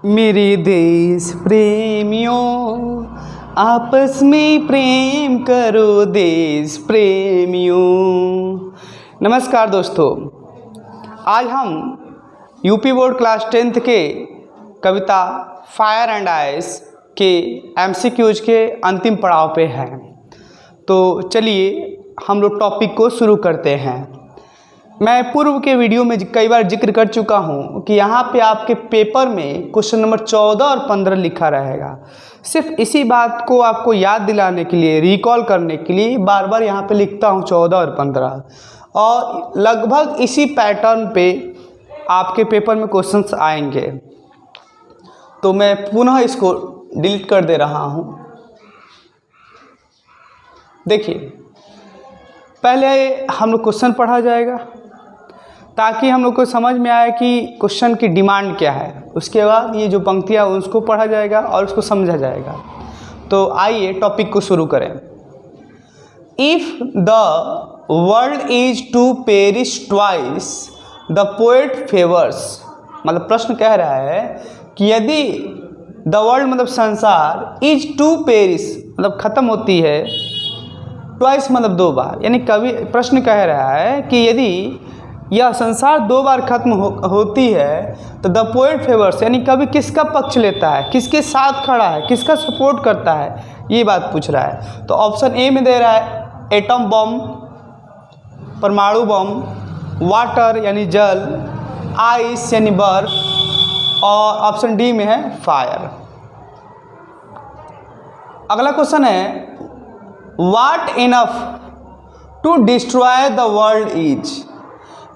मेरे देश प्रेमियों आपस में प्रेम करो देश प्रेमियों। नमस्कार दोस्तों, आज हम यूपी बोर्ड क्लास 10th के कविता फायर एंड आइस के एमसीक्यूज के अंतिम पड़ाव पे हैं। तो चलिए हम लोग टॉपिक को शुरू करते हैं। मैं पूर्व के वीडियो में कई बार जिक्र कर चुका हूँ कि यहाँ पे आपके पेपर में क्वेश्चन नंबर 14 और 15 लिखा रहेगा। सिर्फ इसी बात को आपको याद दिलाने के लिए, रिकॉल करने के लिए बार बार यहाँ पे लिखता हूँ 14 और 15, और लगभग इसी पैटर्न पे आपके पेपर में क्वेश्चंस आएंगे। तो मैं पुनः इसको डिलीट कर दे रहा हूँ। देखिए, पहले हम लोग क्वेश्चन पढ़ा जाएगा ताकि हम लोग को समझ में आए कि क्वेश्चन की डिमांड क्या है। उसके बाद ये जो पंक्तियाँ उसको पढ़ा जाएगा और उसको समझा जाएगा। तो आइए टॉपिक को शुरू करें। If the world is to perish twice the poet favours, मतलब प्रश्न कह रहा है कि यदि द वर्ल्ड मतलब संसार इज टू पेरिश मतलब ख़त्म होती है, ट्वाइस मतलब दो बार, यानी कवि प्रश्न कह रहा है कि यदि यह संसार दो बार खत्म होती है तो द पोएट फेवर्स, यानी कवि किसका पक्ष लेता है, किसके साथ खड़ा है, किसका सपोर्ट करता है, ये बात पूछ रहा है। तो ऑप्शन ए में दे रहा है एटम बम, परमाणु बम, वाटर यानी जल, आइस यानी बर्फ, और ऑप्शन डी में है फायर। अगला क्वेश्चन है what enough to destroy the world is,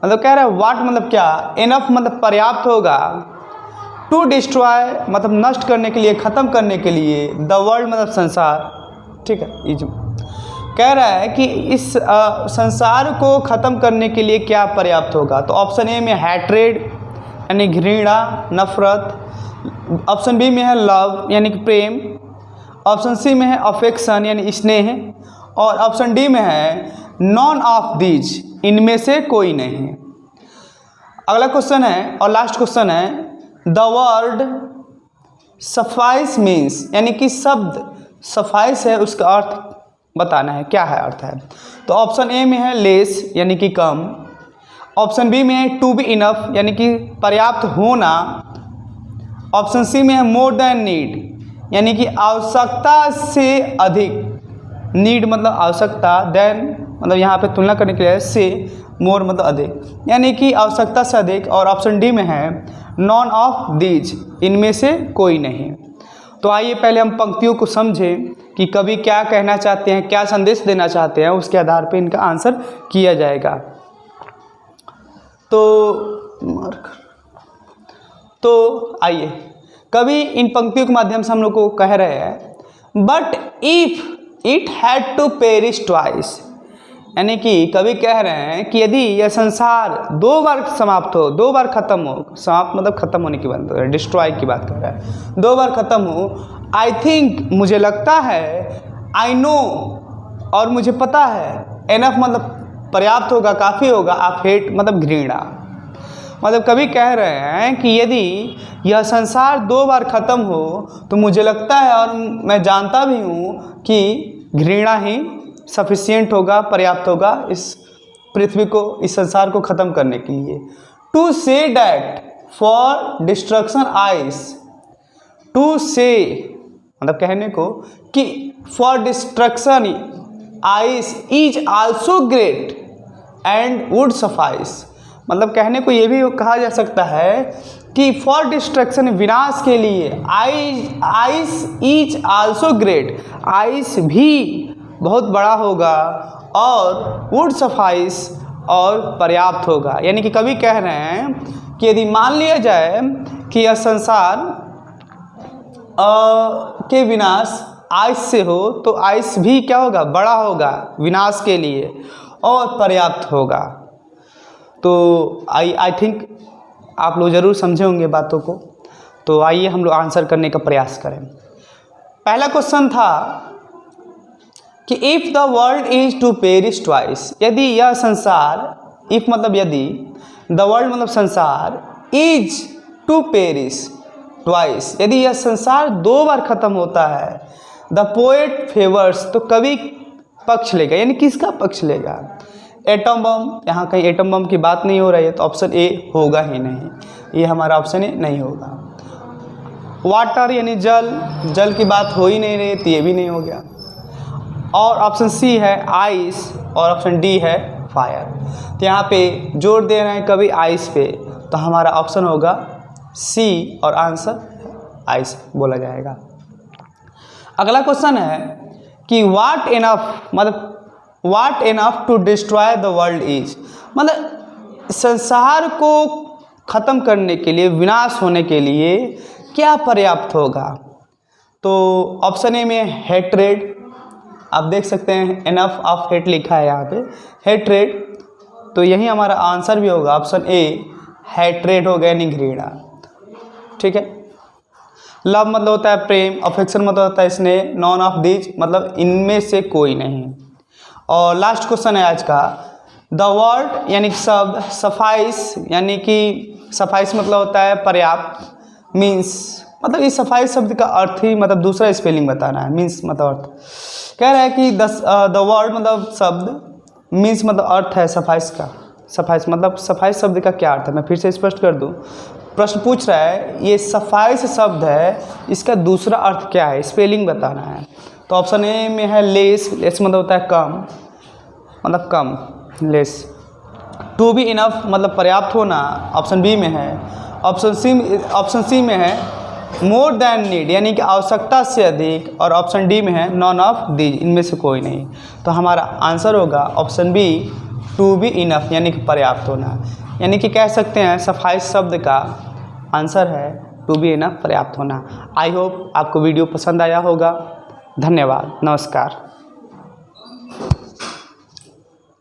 मतलब कह रहा है व्हाट मतलब क्या, इनफ मतलब पर्याप्त होगा, टू डिस्ट्रॉय मतलब नष्ट करने के लिए, ख़त्म करने के लिए, द वर्ल्ड मतलब संसार, ठीक है। इज कह रहा है कि इस संसार को ख़त्म करने के लिए क्या पर्याप्त होगा। तो ऑप्शन ए में हैट्रेड यानी घृणा, नफरत, ऑप्शन बी में है लव यानी कि प्रेम, ऑप्शन सी में है अफेक्शन यानी स्नेह, और ऑप्शन डी में है नॉन ऑफ दीज, इनमें से कोई नहीं। अगला क्वेश्चन है और लास्ट क्वेश्चन है द वर्ड सफाइस मीन्स, यानी कि शब्द सफाइस है उसका अर्थ बताना है, क्या है अर्थ है। तो ऑप्शन ए में है लेस यानी कि कम, ऑप्शन बी में है टू बी इनफ यानी कि पर्याप्त होना, ऑप्शन सी में है मोर देन नीड यानी कि आवश्यकता से अधिक, नीड मतलब आवश्यकता, देन मतलब यहाँ पे तुलना करने के लिए, से मोर मतलब अधिक यानी कि आवश्यकता से अधिक, और ऑप्शन डी में है नॉन ऑफ दीज, इनमें से कोई नहीं। तो आइए पहले हम पंक्तियों को समझें कि कवि क्या कहना चाहते हैं, क्या संदेश देना चाहते हैं, उसके आधार पे इनका आंसर किया जाएगा। तो आइए, कवि इन पंक्तियों के माध्यम से हम लोग को कह रहे हैं but if it had to perish twice, यानी कि कवि कह रहे हैं कि यदि यह संसार दो बार समाप्त हो, दो बार खत्म हो, समाप्त मतलब खत्म होने की बात कर रहा है, डिस्ट्रॉय की बात कर रहा है, दो बार खत्म हो, आई थिंक मुझे लगता है, आई नो और मुझे पता है, एनफ मतलब पर्याप्त होगा, काफ़ी होगा, आप हेट मतलब घृणा, मतलब कवि कह रहे हैं कि यदि यह संसार दो बार ख़त्म हो तो मुझे लगता है और मैं जानता भी हूँ कि घृणा ही सफिशिएंट होगा, पर्याप्त होगा इस पृथ्वी को, इस संसार को ख़त्म करने के लिए। To say that for destruction ice, to say मतलब कहने को कि for destruction ice is also great and would suffice, मतलब कहने को ये भी कहा जा सकता है कि फॉर डिस्ट्रक्शन विनाश के लिए, ice is also great, ice भी बहुत बड़ा होगा, और वुड सफाइस और पर्याप्त होगा। यानी कि कवि कह रहे हैं कि यदि मान लिया जाए कि यह संसार के विनाश आइस से हो तो आइस भी क्या होगा, बड़ा होगा विनाश के लिए और पर्याप्त होगा। तो आई थिंक आप लोग ज़रूर समझे होंगे बातों को। तो आइए हम लोग आंसर करने का प्रयास करें। पहला क्वेश्चन था कि if the world is to perish twice, यदि यह संसार, इफ़ मतलब यदि, द वर्ल्ड मतलब संसार, इज टू पेरिश ट्वाइस, यदि यह संसार 2 बार खत्म होता है, द पोएट फेवर्स, तो कवि पक्ष लेगा, यानी किसका पक्ष लेगा? एटम बम, यहाँ कहीं एटम बम की बात नहीं हो रही है, तो ऑप्शन ए होगा ही नहीं, ये हमारा ऑप्शन ए नहीं होगा। वाटर यानी जल, जल की बात हो ही नहीं रही है, तो ये भी नहीं हो गया। और ऑप्शन सी है आइस, और ऑप्शन डी है फायर। तो यहाँ पे जोर दे रहे हैं कभी आइस पे, तो हमारा ऑप्शन होगा सी और आंसर आइस बोला जाएगा। अगला क्वेश्चन है कि व्हाट इनफ, मतलब what enough to destroy the world is, मतलब संसार को ख़त्म करने के लिए, विनाश होने के लिए क्या पर्याप्त होगा? तो ऑप्शन ए में हेट्रेड, आप देख सकते हैं इनफ ऑफ हेट लिखा है यहाँ पे, हेट्रेड, तो यही हमारा आंसर भी होगा ऑप्शन ए, हेट्रेड हो गया यानी घृणा। ठीक है। लव मतलब होता है प्रेम, अफेक्शन मतलब होता है स्नेह, नॉन ऑफ दीज मतलब इनमें से कोई नहीं। और लास्ट क्वेश्चन है आज का, द वर्ड यानी कि शब्द, सफाइस यानी कि सफाइस मतलब होता है पर्याप्त, मीन्स मतलब इस सफाइस शब्द का अर्थ ही मतलब दूसरा स्पेलिंग बताना है, मीन्स मतलब अर्थ कह रहा है कि द वर्ड मतलब शब्द, मीन्स मतलब अर्थ है सफाइस का। सफाइस मतलब सफाइस शब्द का क्या अर्थ है, मैं फिर से स्पष्ट कर दूं। प्रश्न पूछ रहा है ये सफाइस शब्द है, इसका दूसरा अर्थ क्या है, स्पेलिंग बताना है। तो ऑप्शन ए में है लेस, लेस मतलब होता है कम, मतलब कम, लेस। टू बी इनफ मतलब पर्याप्त होना, ऑप्शन बी में है। ऑप्शन सी में है मोर देन नीड यानी कि आवश्यकता से अधिक, और ऑप्शन डी में है नॉन ऑफ दीज, इनमें से कोई नहीं। तो हमारा आंसर होगा option B, to be enough यानी कि पर्याप्त होना, यानी कि कह सकते हैं सफाइस शब्द का आंसर है टू बी इनफ, पर्याप्त होना। आई होप आपको वीडियो पसंद आया होगा। धन्यवाद, नमस्कार।